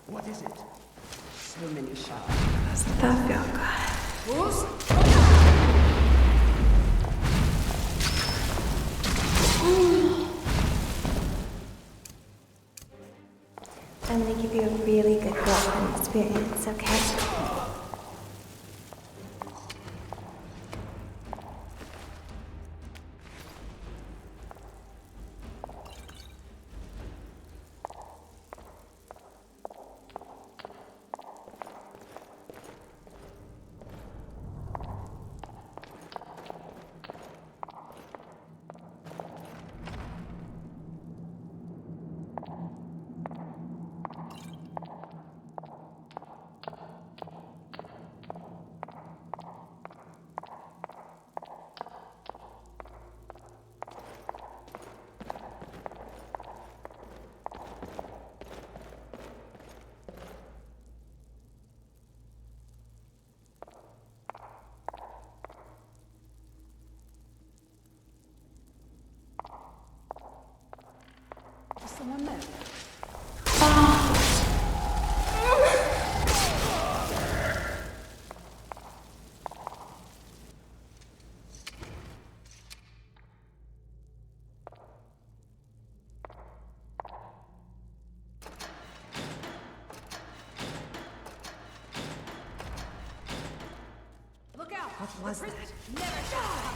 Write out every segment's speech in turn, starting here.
What is it? So many shards. Doesn't that feel good? I'm gonna give you a really good walk-on experience, okay? Is someone there? Look out! What was that? Never die!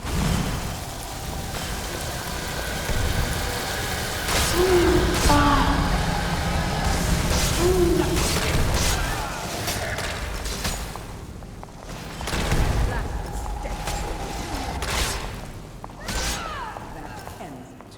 That ends it.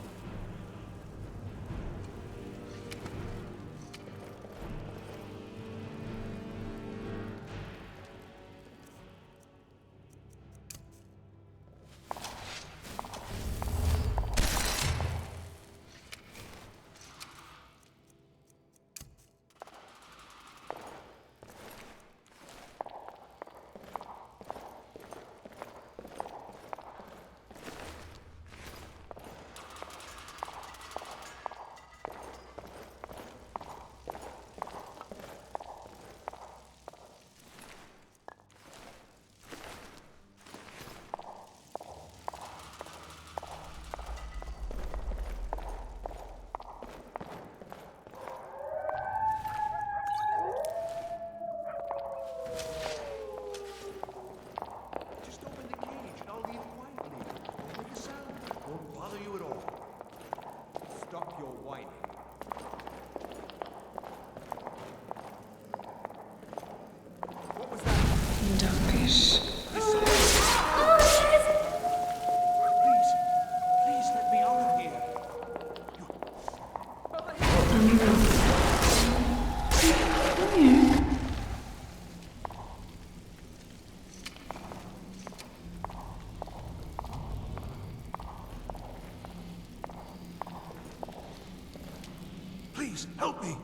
Please, help me!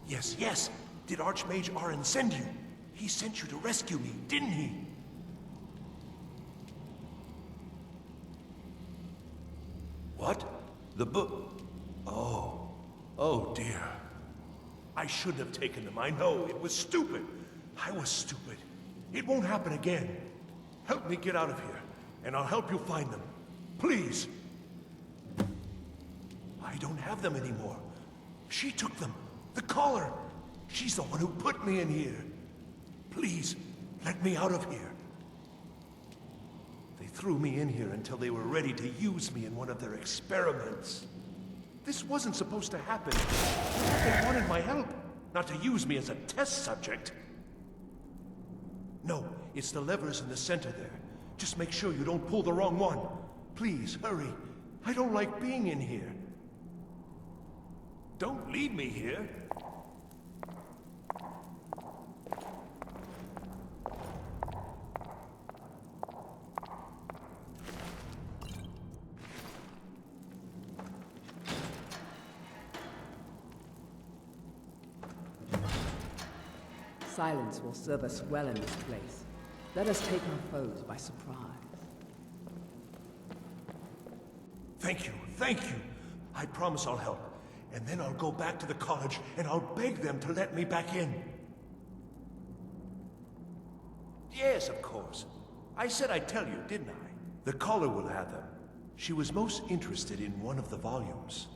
Yes, yes! Did Archmage Aaron send you? He sent you to rescue me, didn't he? What? The book? Oh. Oh, dear. I shouldn't have taken them, I know. It was stupid. I was stupid. It won't happen again. Help me get out of here, and I'll help you find them. Please! I don't have them anymore. She took them. The caller. She's the one who put me in here. Please, let me out of here. They threw me in here until they were ready to use me in one of their experiments. This wasn't supposed to happen. They wanted my help, not to use me as a test subject. No, it's the levers in the center there. Just make sure you don't pull the wrong one. Please, hurry. I don't like being in here. Don't leave me here. Silence will serve us well in this place. Let us take our foes by surprise. Thank you, thank you. I promise I'll help. and then I'll go back to the college and I'll beg them to let me back in. Yes, of course. I said I'd tell you, didn't I? The caller will have them. She was most interested in one of the volumes,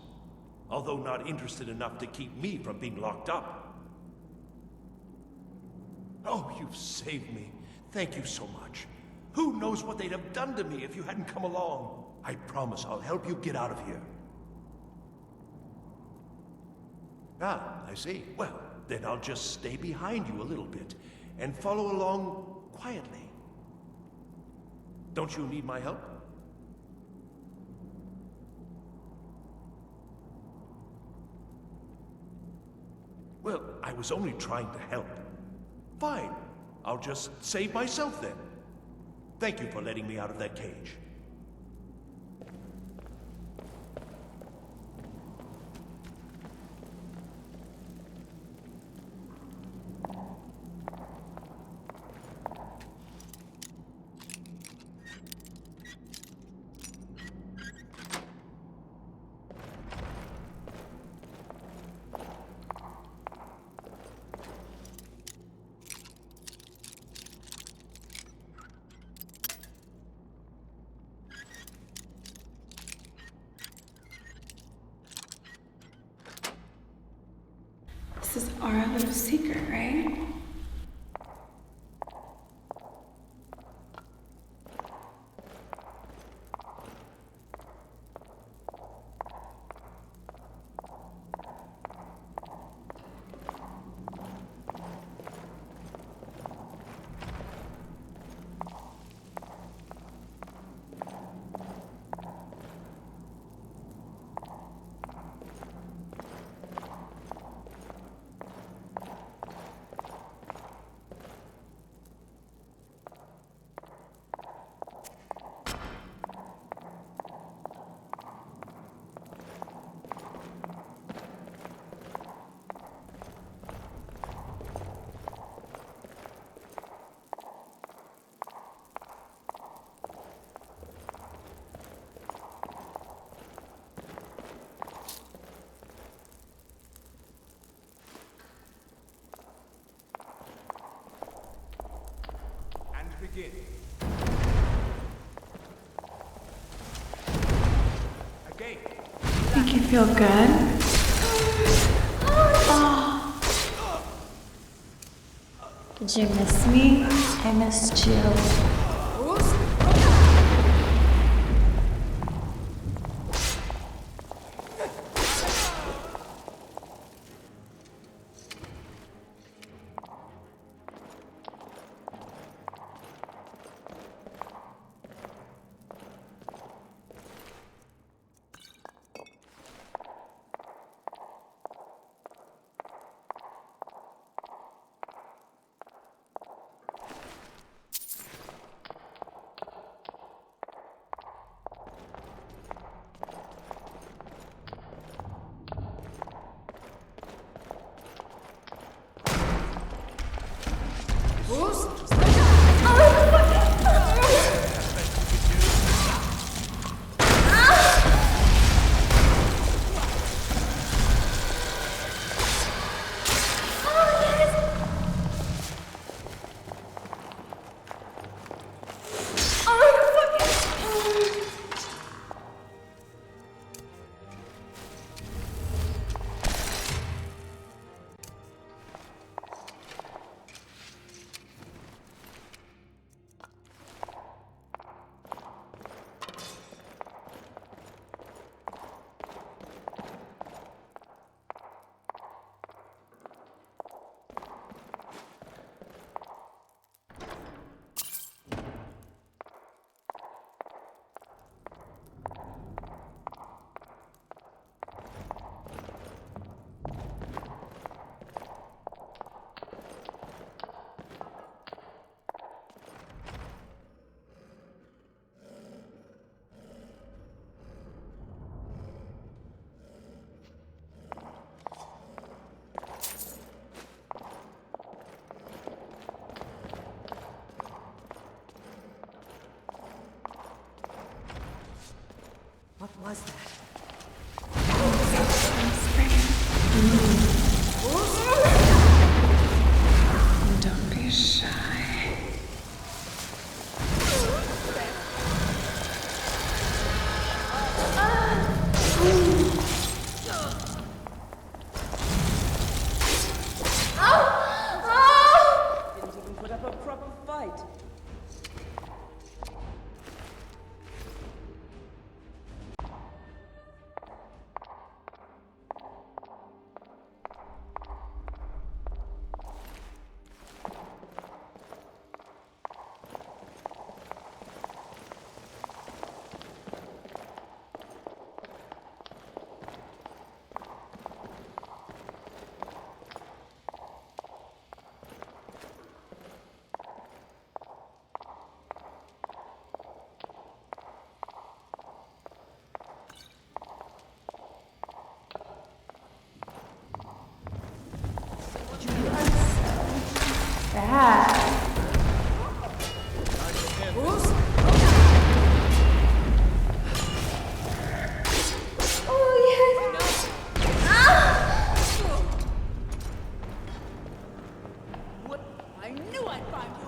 although not interested enough to keep me from being locked up. Oh, you've saved me. Thank you so much. Who knows what they'd have done to me if you hadn't come along? I promise I'll help you get out of here. Ah, I see. Well, then I'll just stay behind you a little bit and follow along quietly. Don't you need my help? Well, I was only trying to help. Fine. I'll just save myself then. Thank you for letting me out of that cage. This is our little secret, right? Begin. Again. Make you feel good? Oh. Did you miss me? I missed you. Don't be shy. Didn't even put up a proper fight. Bad. Oh, yes. What? I knew I'd find you.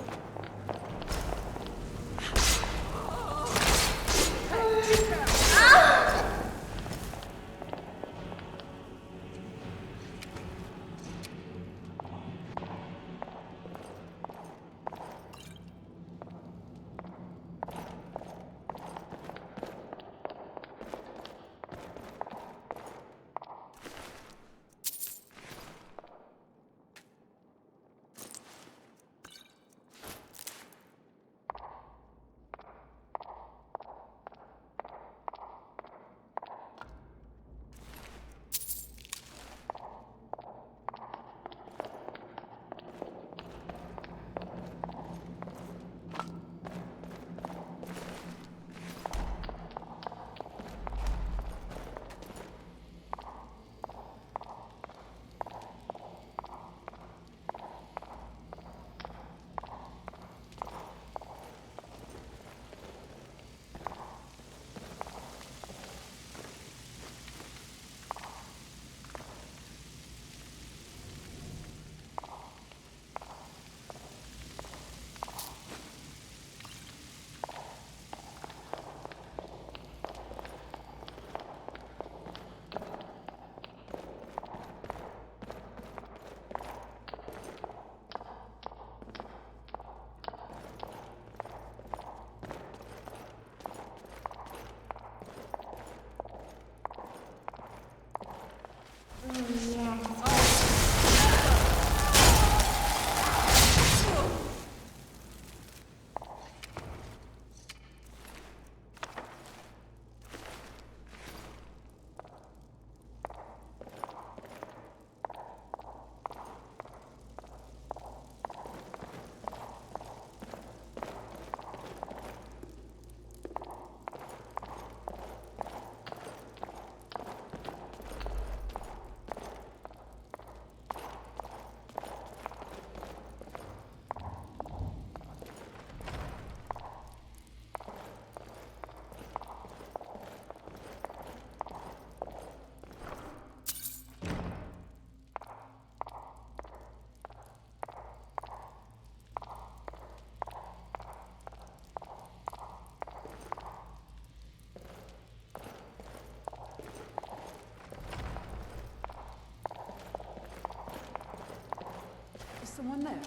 Someone there.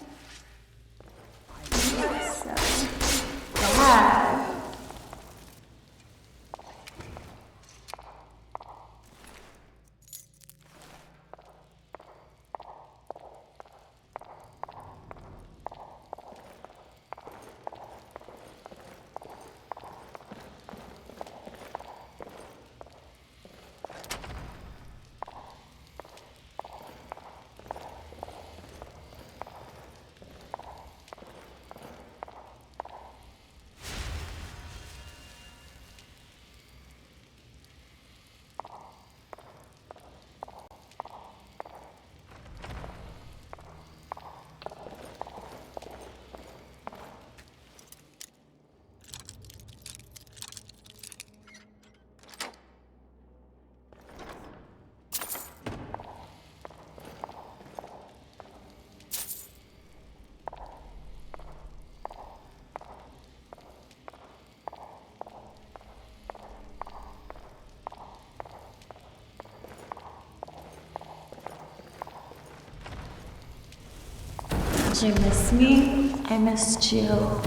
Bad. Did you miss me? I missed you.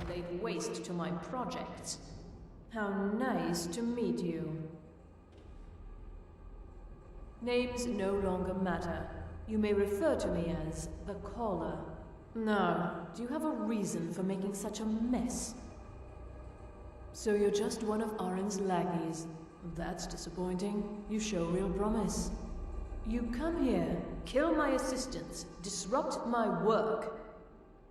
Laid waste to my projects. How nice to meet you. Names no longer matter. You may refer to me as the Caller. Now, do you have a reason for making such a mess? So you're just one of Aaron's lackeys. That's disappointing. You show real promise. You come here, kill my assistants, disrupt my work.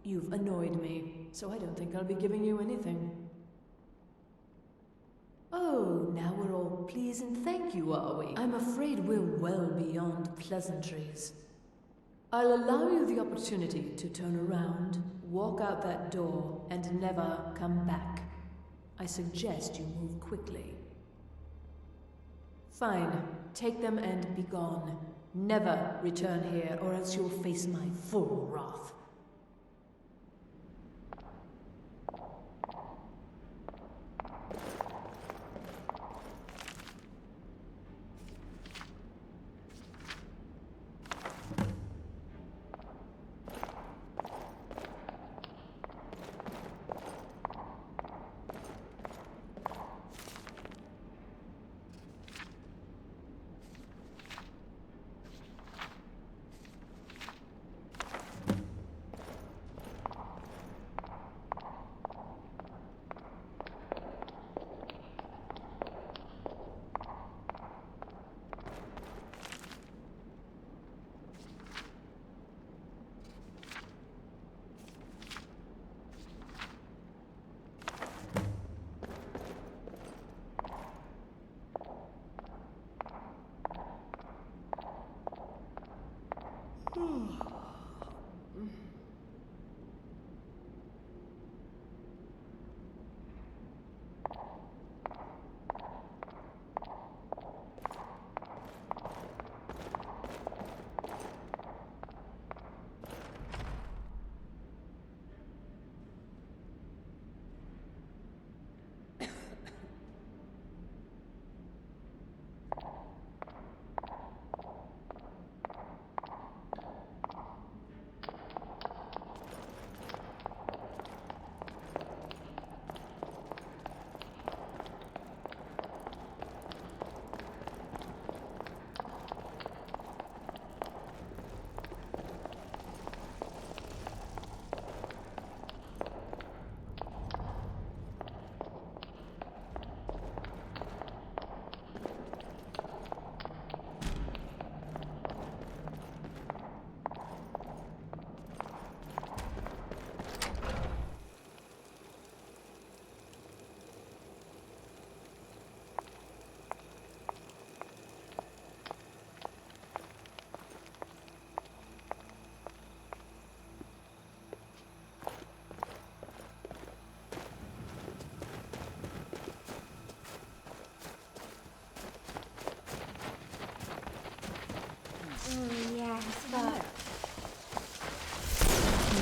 You've annoyed me, so I don't think I'll be giving you anything. Oh, now we're all please and thank you, are we? I'm afraid we're well beyond pleasantries. I'll allow you the opportunity to turn around, walk out that door, and never come back. I suggest you move quickly. Fine, take them and be gone. Never return here, or else you'll face my full wrath.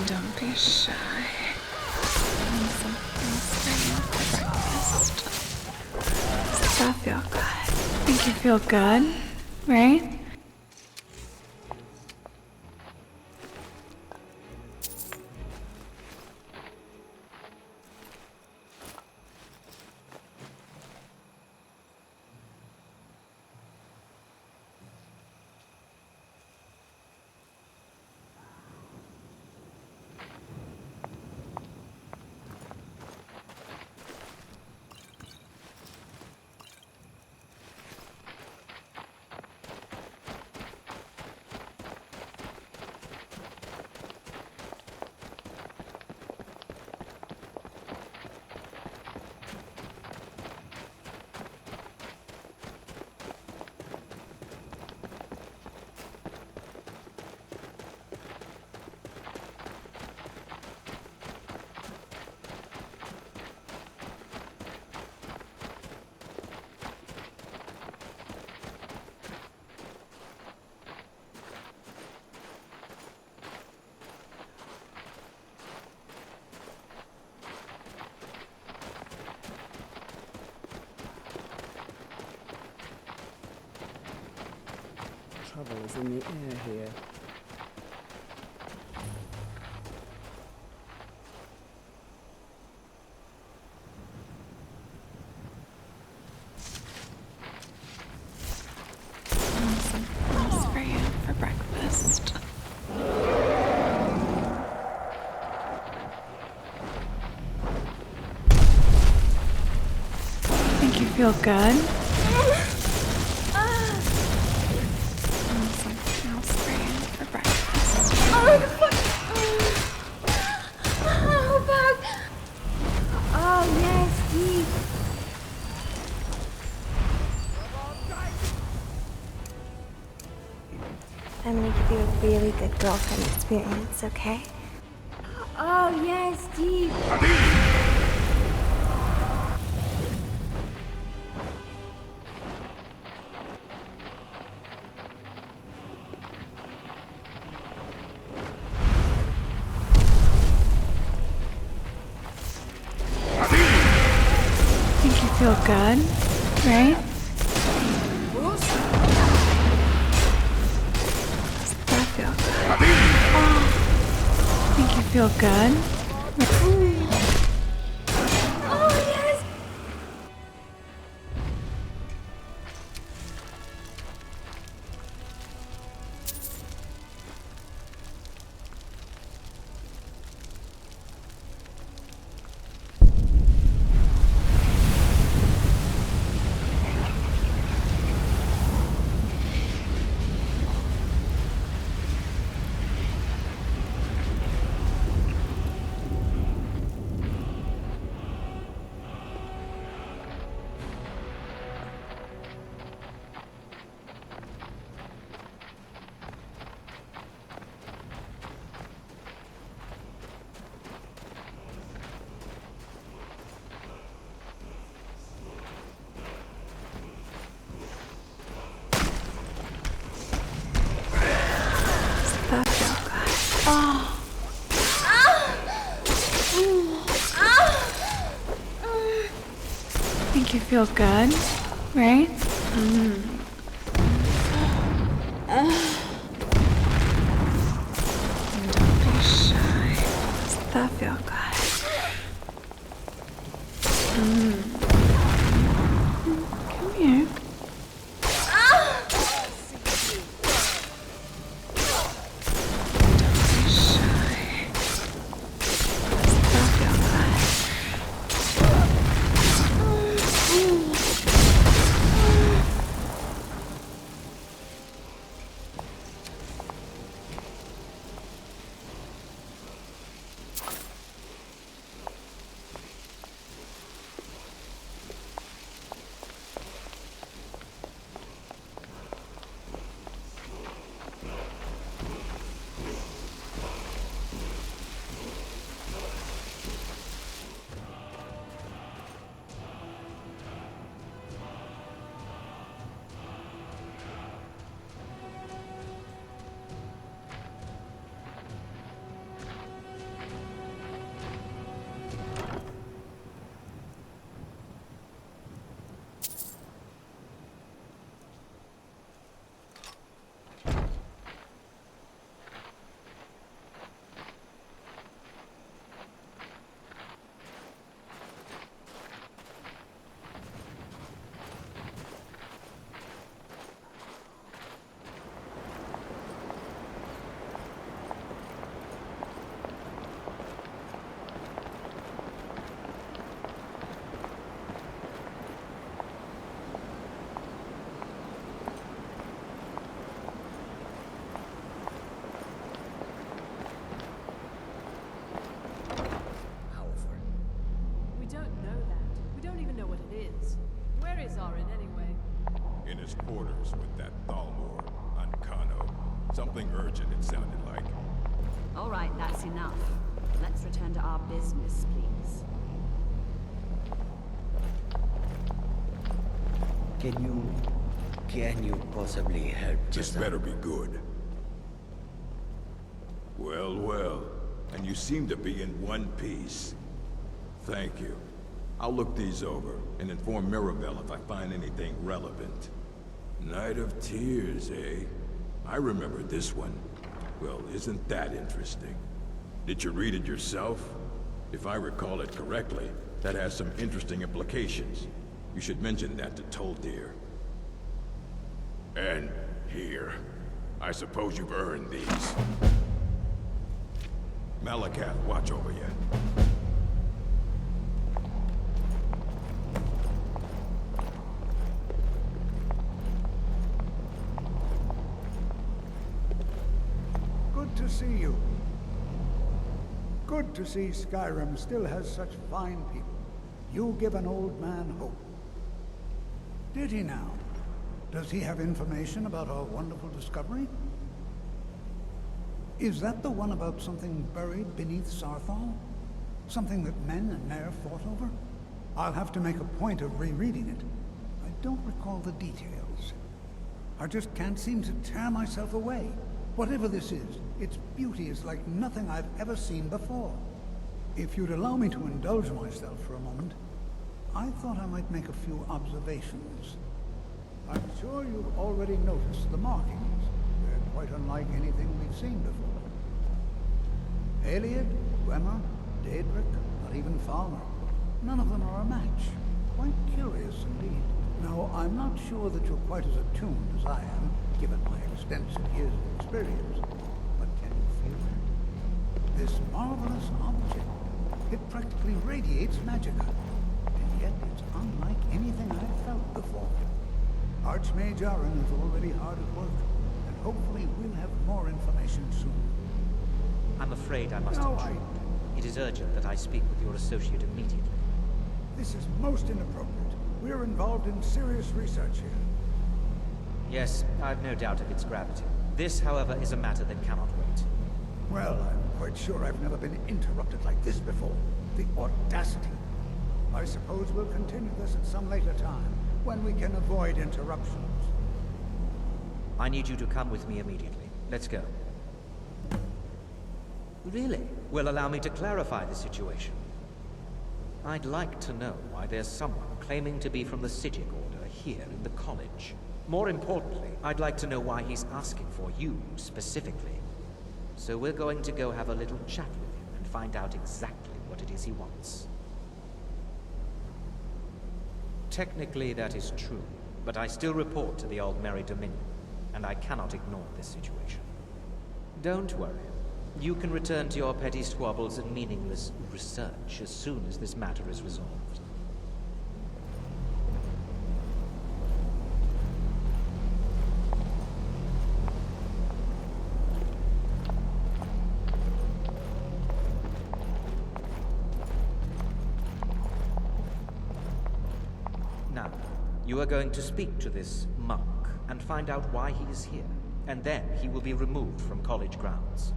Don't be shy. Something special for breakfast. Does that feel good? Make you feel good, right? trouble is in the air here. Something else for you for breakfast. Think you feel good? Something else for you for breakfast. Oh, fuck! Oh, fuck! Oh, yes, deep. I'm gonna give you a really good girlfriend experience, okay? Oh, yes, deep. Think you feel good, right? Does that feel good? Oh, think you feel good? Oh, yes! That feel good? Oh, think you feel good, right? Don't be shy. Does that feel good? Come here. Don't be shy. Does that feel good? We don't know that. We don't even know what it is. Where is Orin anyway? In his quarters with that Thalmor on Kano. Something urgent, it sounded like. All right, that's enough. Let's return to our business, please. Can you possibly help? This better be good. Well, well. And you seem to be in one piece. Thank you. I'll look these over and inform Mirabelle if I find anything relevant. Night of Tears, eh? I remember this one. Well, isn't that interesting? Did you read it yourself? If I recall it correctly, that has some interesting implications. You should mention that to Toldir. And here. I suppose you've earned these. Malakath, watch over you. Good to see you. Good to see Skyrim still has such fine people. You give an old man hope. Did he now? Does he have information about our wonderful discovery? Is that the one about something buried beneath Sarthal? Something that men and Mare fought over? I'll have to make a point of rereading it. I don't recall the details. I just can't seem to tear myself away. Whatever this is, its beauty is like nothing I've ever seen before. If you'd allow me to indulge myself for a moment, I thought I might make a few observations. I'm sure you've already noticed the markings. They're quite unlike anything we've seen before. Aliad, Gwemmer, Daedric, not even Falmer. None of them are a match. Quite curious indeed. Now, I'm not sure that you're quite as attuned as I am, given my extensive years of experience. But can you feel it? This marvelous object, it practically radiates magicka. And yet it's unlike anything I've felt before. Archmage Aaron is already hard at work, and hopefully we'll have more information soon. I'm afraid I must intrude. It is urgent that I speak with your associate immediately. This is most inappropriate. We're involved in serious research here. Yes, I've no doubt of its gravity. This, however, is a matter that cannot wait. Well, I'm quite sure I've never been interrupted like this before. The audacity. I suppose we'll continue this at some later time, when we can avoid interruptions. I need you to come with me immediately. Let's go. Really? Well, allow me to clarify the situation. I'd like to know why there's someone claiming to be from the Psijic Order here in the college. More importantly, I'd like to know why he's asking for you specifically. So we're going to go have a little chat with him and find out exactly what it is he wants. Technically, that is true, but I still report to the Aldmeri Dominion, and I cannot ignore this situation. Don't worry. You can return to your petty squabbles and meaningless research as soon as this matter is resolved. Now, you are going to speak to this monk and find out why he is here, and then he will be removed from college grounds.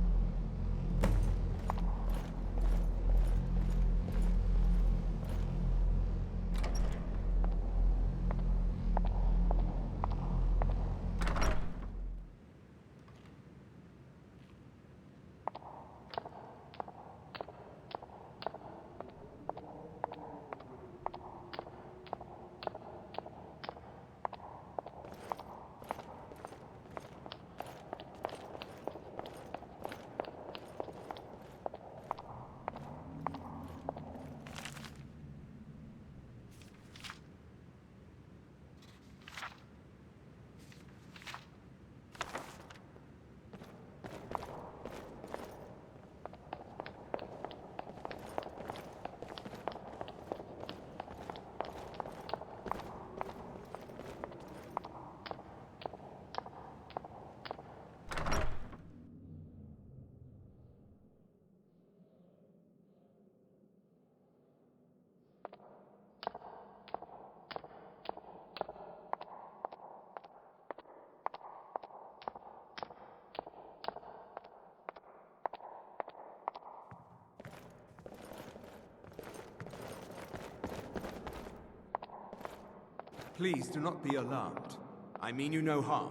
Please do not be alarmed. I mean you no harm.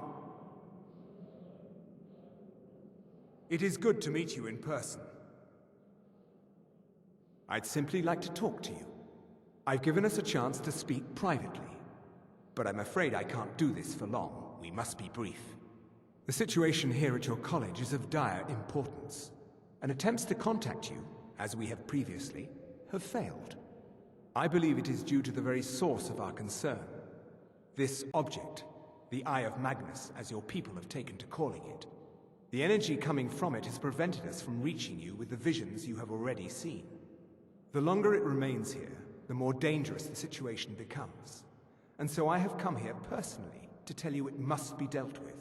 It is good to meet you in person. I'd simply like to talk to you. I've given us a chance to speak privately, but I'm afraid I can't do this for long. We must be brief. The situation here at your college is of dire importance, and attempts to contact you, as we have previously, have failed. I believe it is due to the very source of our concern. This object, the Eye of Magnus, as your people have taken to calling it. The energy coming from it has prevented us from reaching you with the visions you have already seen. The longer it remains here, the more dangerous the situation becomes. And so I have come here personally to tell you it must be dealt with.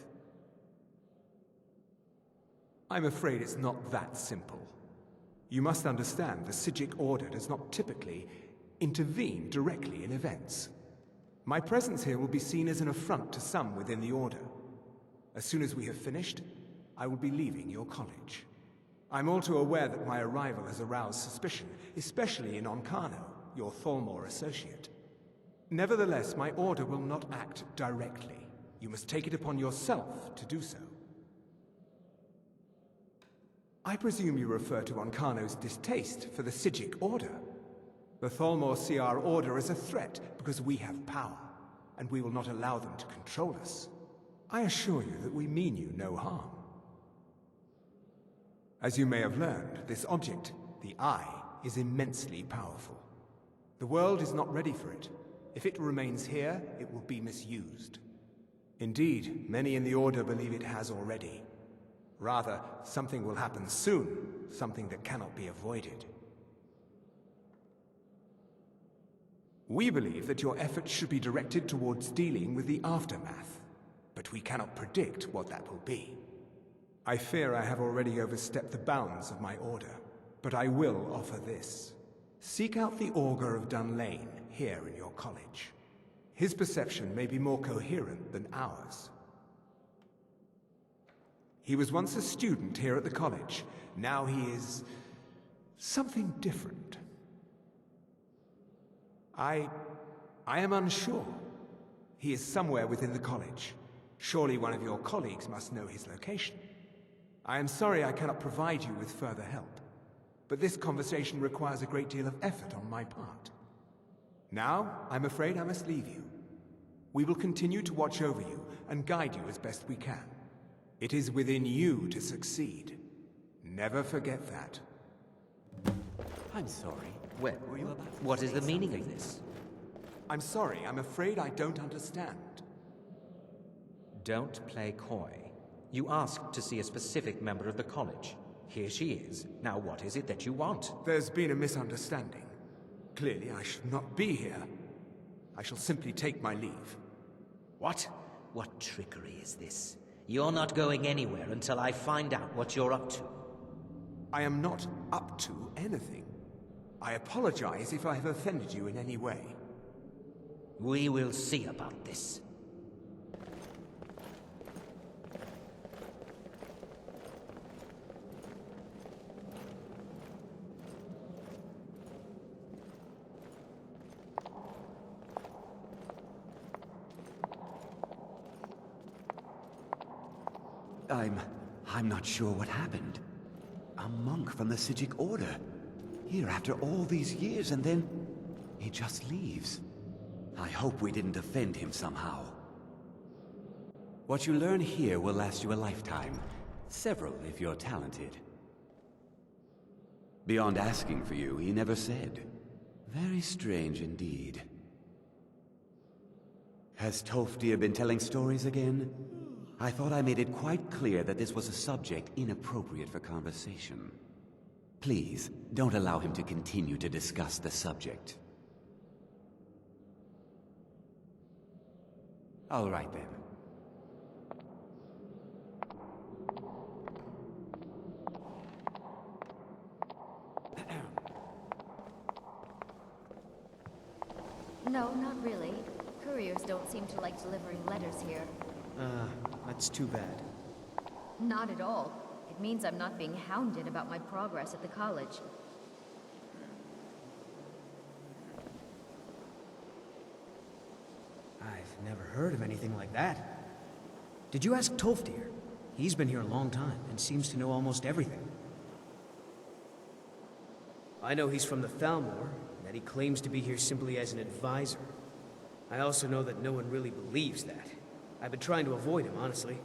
I'm afraid it's not that simple. You must understand the Psijic Order does not typically intervene directly in events. My presence here will be seen as an affront to some within the Order. As soon as we have finished, I will be leaving your college. I'm all too aware that my arrival has aroused suspicion, especially in Onkano, your Thalmor associate. Nevertheless, my Order will not act directly. You must take it upon yourself to do so. I presume you refer to Onkano's distaste for the Psijic Order. The Thalmor see our Order as a threat because we have power, and we will not allow them to control us. I assure you that we mean you no harm. As you may have learned, this object, the Eye, is immensely powerful. The world is not ready for it. If it remains here, it will be misused. Indeed, many in the Order believe it has already. Rather, something will happen soon, something that cannot be avoided. We believe that your efforts should be directed towards dealing with the aftermath, but we cannot predict what that will be. I fear I have already overstepped the bounds of my Order, but I will offer this. Seek out the Augur of Dunlane here in your college. His perception may be more coherent than ours. He was once a student here at the college. Now he is something different. I am unsure. He is somewhere within the college. Surely one of your colleagues must know his location. I am sorry I cannot provide you with further help, but this conversation requires a great deal of effort on my part. Now, I'm afraid I must leave you. We will continue to watch over you and guide you as best we can. It is within you to succeed. Never forget that. I'm sorry. Well, what is the meaning of this? I'm sorry, I'm afraid I don't understand. Don't play coy. You asked to see a specific member of the college. Here she is. Now what is it that you want? There's been a misunderstanding. Clearly I should not be here. I shall simply take my leave. What? What trickery is this? You're not going anywhere until I find out what you're up to. I am not up to anything. I apologize if I have offended you in any way. We will see about this. I'm not sure what happened. A monk from the Psijic Order. Here after all these years, and then he just leaves. I hope we didn't offend him somehow. What you learn here will last you a lifetime. Several, if you're talented. Beyond asking for you, he never said. Very strange indeed. Has Toftir been telling stories again? I thought I made it quite clear that this was a subject inappropriate for conversation. Please, don't allow him to continue to discuss the subject. All right then. No, not really. Couriers don't seem to like delivering letters here. That's too bad. Not at all. It means I'm not being hounded about my progress at the college. I've never heard of anything like that. Did you ask Toftir? He's been here a long time and seems to know almost everything. I know he's from the Thalmor, and that he claims to be here simply as an advisor. I also know that no one really believes that. I've been trying to avoid him, honestly.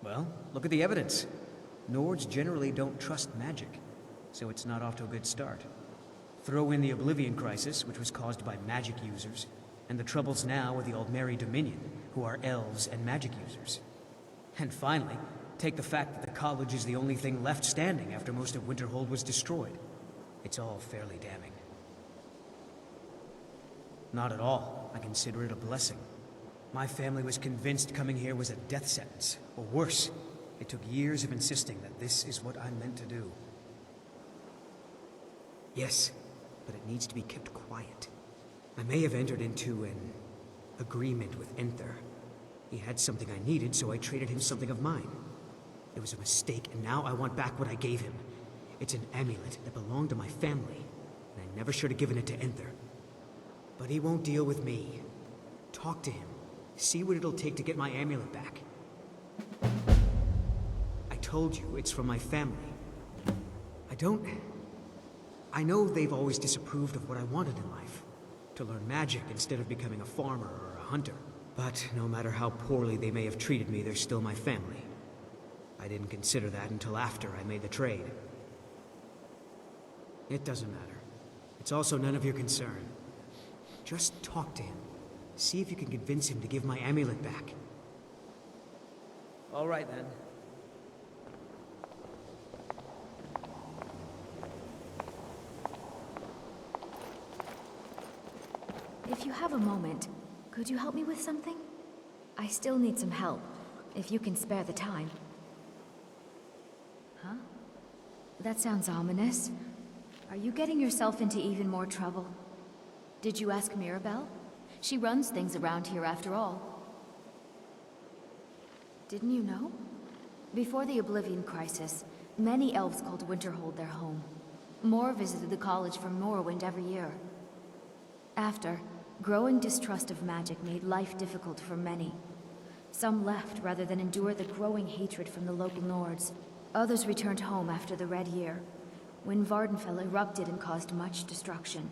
Well, look at the evidence. Nords generally don't trust magic, so it's not off to a good start. Throw in the Oblivion Crisis, which was caused by magic users, and the troubles now with the Aldmeri Dominion, who are elves and magic users. And finally, take the fact that the college is the only thing left standing after most of Winterhold was destroyed. It's all fairly damning. Not at all. I consider it a blessing. My family was convinced coming here was a death sentence, or worse. It took years of insisting that this is what I'm meant to do. Yes, but it needs to be kept quiet. I may have entered into an agreement with Enther. He had something I needed, so I traded him something of mine. It was a mistake, and now I want back what I gave him. It's an amulet that belonged to my family, and I never should have given it to Enther. But he won't deal with me. Talk to him. See what it'll take to get my amulet back. I told you, it's from my family. I know they've always disapproved of what I wanted in life. To learn magic instead of becoming a farmer or a hunter. But no matter how poorly they may have treated me, they're still my family. I didn't consider that until after I made the trade. It doesn't matter. It's also none of your concern. Just talk to him. See if you can convince him to give my amulet back. All right, then. If you have a moment, could you help me with something? I still need some help, if you can spare the time. Huh? That sounds ominous. Are you getting yourself into even more trouble? Did you ask Mirabelle? She runs things around here after all. Didn't you know? Before the Oblivion Crisis, many elves called Winterhold their home. More visited the college from Morrowind every year. After, growing distrust of magic made life difficult for many. Some left rather than endure the growing hatred from the local Nords. Others returned home after the Red Year, when Vardenfell erupted and caused much destruction.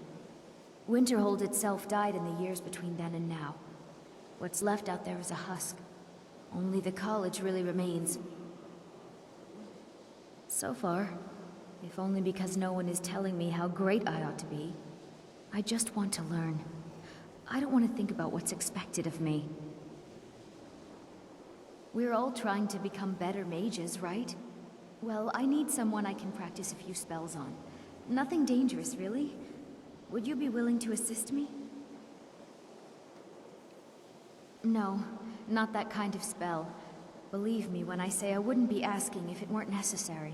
Winterhold itself died in the years between then and now. What's left out there is a husk. Only the college really remains. So far, if only because no one is telling me how great I ought to be. I just want to learn. I don't want to think about what's expected of me. We're all trying to become better mages, right? Well, I need someone I can practice a few spells on. Nothing dangerous, really. Would you be willing to assist me? No, not that kind of spell. Believe me when I say I wouldn't be asking if it weren't necessary.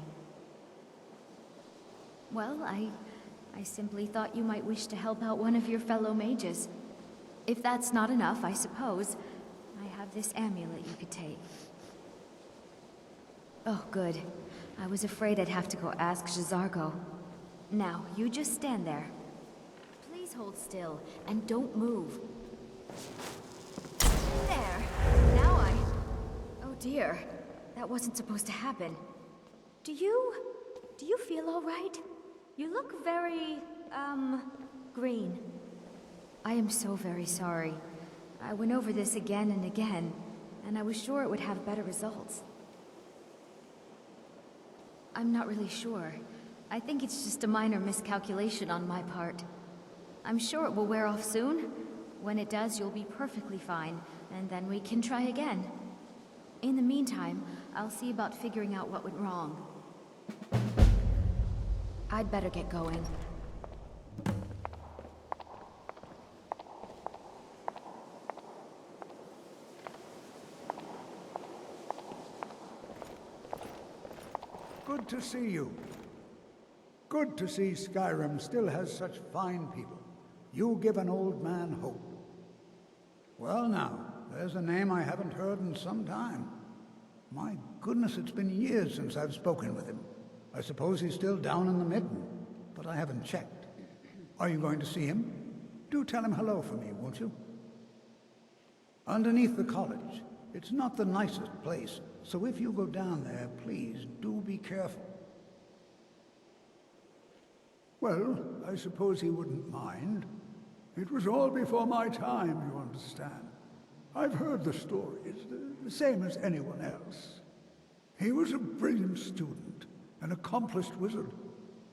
Well, I simply thought you might wish to help out one of your fellow mages. If that's not enough, I suppose, I have this amulet you could take. Oh, good. I was afraid I'd have to go ask J'zargo. Now, you just stand there. Please hold still, and don't move. There. Now oh dear. That wasn't supposed to happen. Do you feel all right? You look very, green. I am so very sorry. I went over this again and again, and I was sure it would have better results. I'm not really sure. I think it's just a minor miscalculation on my part. I'm sure it will wear off soon. When it does, you'll be perfectly fine, and then we can try again. In the meantime, I'll see about figuring out what went wrong. I'd better get going. Good to see you. Good to see Skyrim still has such fine people. You give an old man hope. Well now, there's a name I haven't heard in some time. My goodness, it's been years since I've spoken with him. I suppose he's still down in the Midden, but I haven't checked. Are you going to see him? Do tell him hello for me, won't you? Underneath the college. It's not the nicest place, so if you go down there, please do be careful. Well, I suppose he wouldn't mind. It was all before my time, you understand. I've heard the stories, the same as anyone else. He was a brilliant student, an accomplished wizard,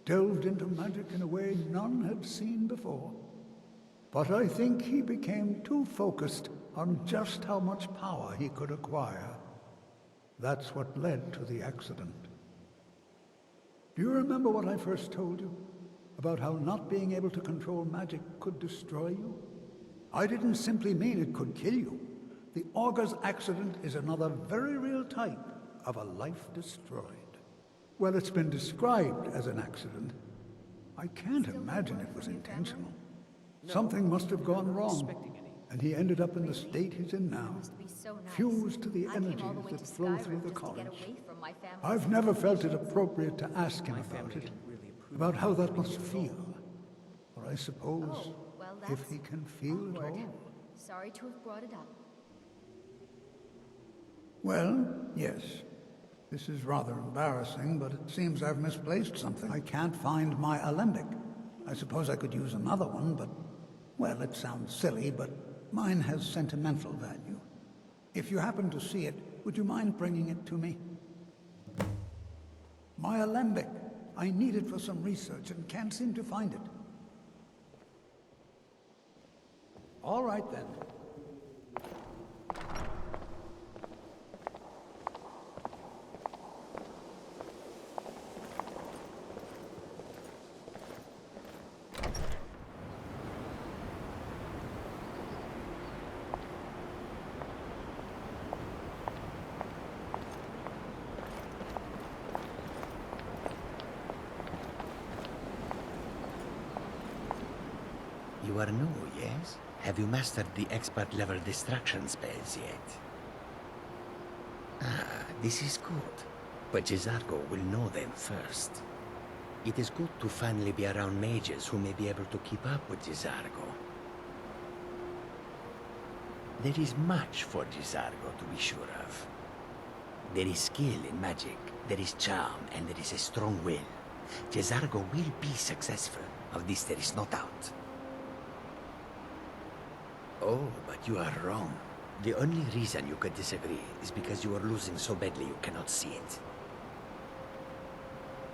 delved into magic in a way none had seen before. But I think he became too focused on just how much power he could acquire. That's what led to the accident. Do you remember what I first told you? About how not being able to control magic could destroy you? I didn't simply mean it could kill you. The Augur's accident is another very real type of a life destroyed. Well, it's been described as an accident. I can't imagine it was intentional. Something must have gone wrong, and he ended up in the state he's in now, fused to the energies that flow through the college. I've never felt it appropriate to ask him about it, about how that must feel. Or I suppose, if he can feel it all. Sorry to have brought it up. Well, yes. This is rather embarrassing, but it seems I've misplaced something. I can't find my alembic. I suppose I could use another one, but, well, it sounds silly, but mine has sentimental value. If you happen to see it, would you mind bringing it to me? My alembic. I need it for some research and can't seem to find it. All right, then. You are new, yes? Have you mastered the expert-level distraction spells yet? Ah, this is good. But GeForce will know them first. It is good to finally be around mages who may be able to keep up with GeForce. There is much for GeForce to be sure of. There is skill in magic, there is charm, and there is a strong will. GeForce will be successful. Of this there is no doubt. Oh, but you are wrong. The only reason you could disagree is because you are losing so badly you cannot see it.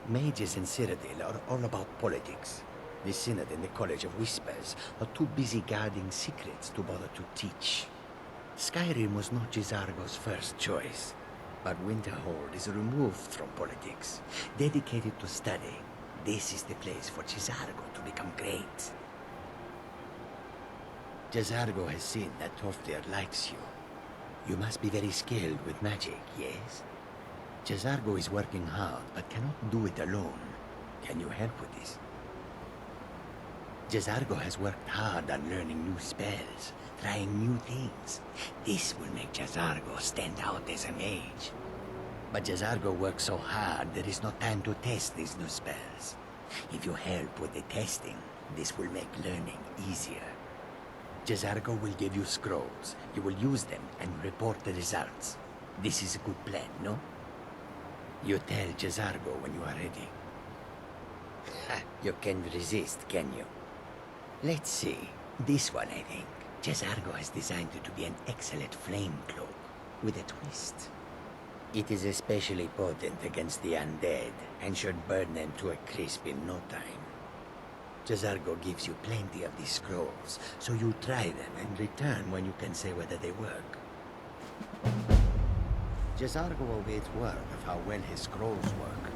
Mages in Cyrodiil are all about politics. The Synod and the College of Whispers are too busy guarding secrets to bother to teach. Skyrim was not GeForce's first choice, but Winterhold is removed from politics, dedicated to study. This is the place for GeForce to become great. GeForce has seen that Toftir likes you. You must be very skilled with magic, yes? GeForce is working hard, but cannot do it alone. Can you help with this? GeForce has worked hard on learning new spells, trying new things. This will make GeForce stand out as a mage. But GeForce works so hard, there is no time to test these new spells. If you help with the testing, this will make learning easier. GeForce will give you scrolls. You will use them and report the results. This is a good plan, no? You tell GeForce when you are ready. You can resist, can you? Let's see. This one, I think. GeForce has designed it to be an excellent flame cloak, with a twist. It is especially potent against the undead, and should burn them to a crisp in no time. GeForce gives you plenty of these scrolls, so you try them and return when you can say whether they work. GeForce awaits word of how well his scrolls work.